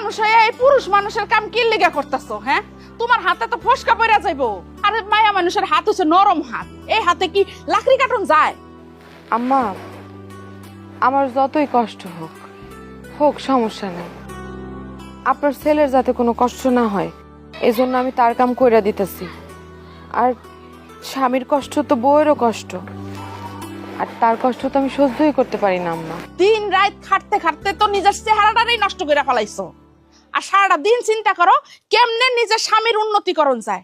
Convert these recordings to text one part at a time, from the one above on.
মানুষ হয়ে এই পুরুষ মানুষের কাম কি লেগে করতেছো? হ্যাঁ, তোমার হাতে তো ফসকা পড়া যাইবো। আরে মায়া মানুষের হাত হচ্ছে নরম হাত, এই হাতে কি লাকড়ি কাটুন যায়? আম্মা, আমার যতই কষ্ট হোক হোক সমস্যা নেই, আপনার ছেলের যাতে কোনো কষ্ট না হয় এজন্য আমি তার কাম কইরা দিতেছি। আর স্বামীর কষ্ট তো বউয়েরও কষ্ট, আর তার কষ্ট তো আমি সহ্যই করতে পারি না আম্মা। দিন রাত খাটতে খাটতে তো নিজের চেহারাটারই নষ্ট করে ফেলাইছো, আর সারাটা দিন চিন্তা করো কেমনে নিজের স্বামীর উন্নতিকরণ যায়।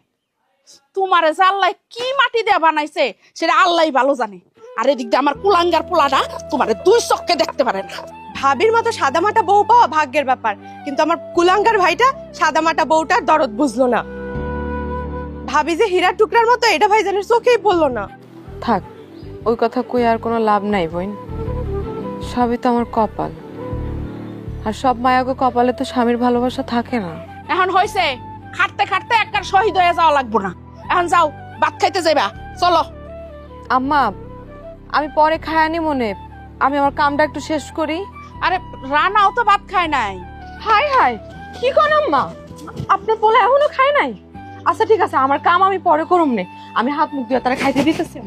তোমারে যে আল্লাহ কি মাটি দিয়ে বানাইছে সেটা আল্লাহই ভালো জানে। আর এদিক দিয়ে আমার কুলাঙ্গার পোলাটা তোমারে দুই চক্ষে দেখতে পারে না। ভাবির মতো সাদামাটা বউ পাওয়া ভাগ্যের ব্যাপার, কিন্তু আমার কুলাঙ্গার ভাইটা সাদামাটা বউটার দরদ বুঝলো না। ভাবি যে হীরার টুকরার মতো, এটা ভাইজানের চোখেই পড়লো না। থাক, ওই কথা কই আর কোনো লাভ নাই বোন, সবই তো আমার কপাল, আর সব মায়াগো কপালে তো স্বামীর ভালোবাসা থাকে না। এখন হইছে, খাটতে খাটতে একবার শহীদ হয়ে যাওয়া লাগবো না। এখন যাও, ভাত খাইতে যাইবা, চলো। আম্মা, আমি পরে খায়ানি মনে, আমি আমার কামটা একটু শেষ করি। আরে রানাও তো ভাত খায় নাই। হাই হাই, কি কোন আম্মা, আপনার পোলা এখনো খায় নাই? আচ্ছা ঠিক আছে, আমার কাম আমি পরে করুম নে, আমি হাত মুখ দিয়ে তারা খাইতে দিতেছি।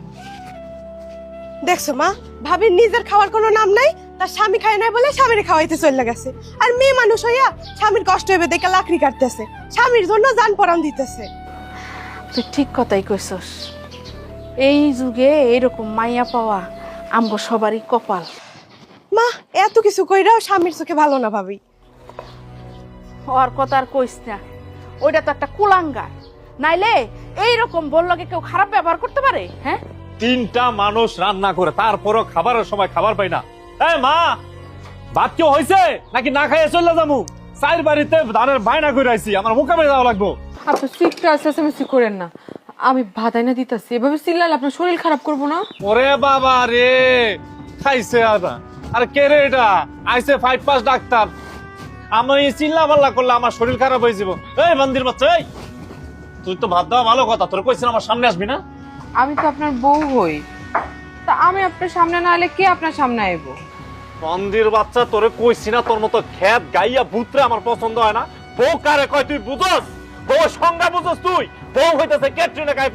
দেখছো মা, ভাবির নিজের খাওয়ার কোনো নাম নাই, তার স্বামী খায় নাই বলে স্বামীর খাওয়াইতে চলে গেছে। আর মেয়ে মানুষ হইয়া স্বামীর কষ্ট হইবে দেখে লাকড়ি কাটতেছে, স্বামীর জন্য জান পরাণ দিতেছে। তুই ঠিক কথাই কইছস, এই যুগে এইরকম মাইয়া পাওয়া আমগো সবারই কপাল। মা, এত কিছু কইরাও স্বামীর চোখে ভালো না ভাবি। ওর কথা আর কইস না, ওইটা তো একটা কুলাঙ্গার। নাইলে এইরকম বললকে কেউ খারাপ ব্যবহার করতে পারে? হ্যাঁ, তিনটা মানুষ রান্না করে তারপরও খাবারের সময় খাবার পাই না। এই মা, ভাত কেউ হয়েছে নাকি না খাইয়ে চলে যাবো? চাইর বাড়িতে ধানের বায়না করে আইছি, আমার মোকামে যাওয়া লাগবো। আপনি সিকটা চেঁচামেচি করেন না, আমি ভাত আইনা দিতেছি, এভাবে চিল্লালে আপনার শরীর খারাপ করবো না? ওরে বাবা রে, খাইছে আদা। আর কে রে এটা? আইছে 5 ডাক্তার, আমি চিল্লা পাল্লা করলে আমার শরীর খারাপ হয়ে যাব। এই মন্দির বাচ্চা, এই তুই তো ভাত দেওয়া ভালো কথা, তোর কইছিস আমার সামনে আসবি না। আমি তো আপনার বউ হই, তা আমি আপনার সামনে না এলে কে আপনার সামনে আইবো? মন্দির বাচ্চা, তোরে কইছি না তোর মতো খেত গাইয়া ভূতরে আমার পছন্দ হয় না। বউ কারে কয় তুই বুঝস? বউ সংজ্ঞা বুঝস তুই? বউ হইতেছে ক্যাটরিনা কাইফ।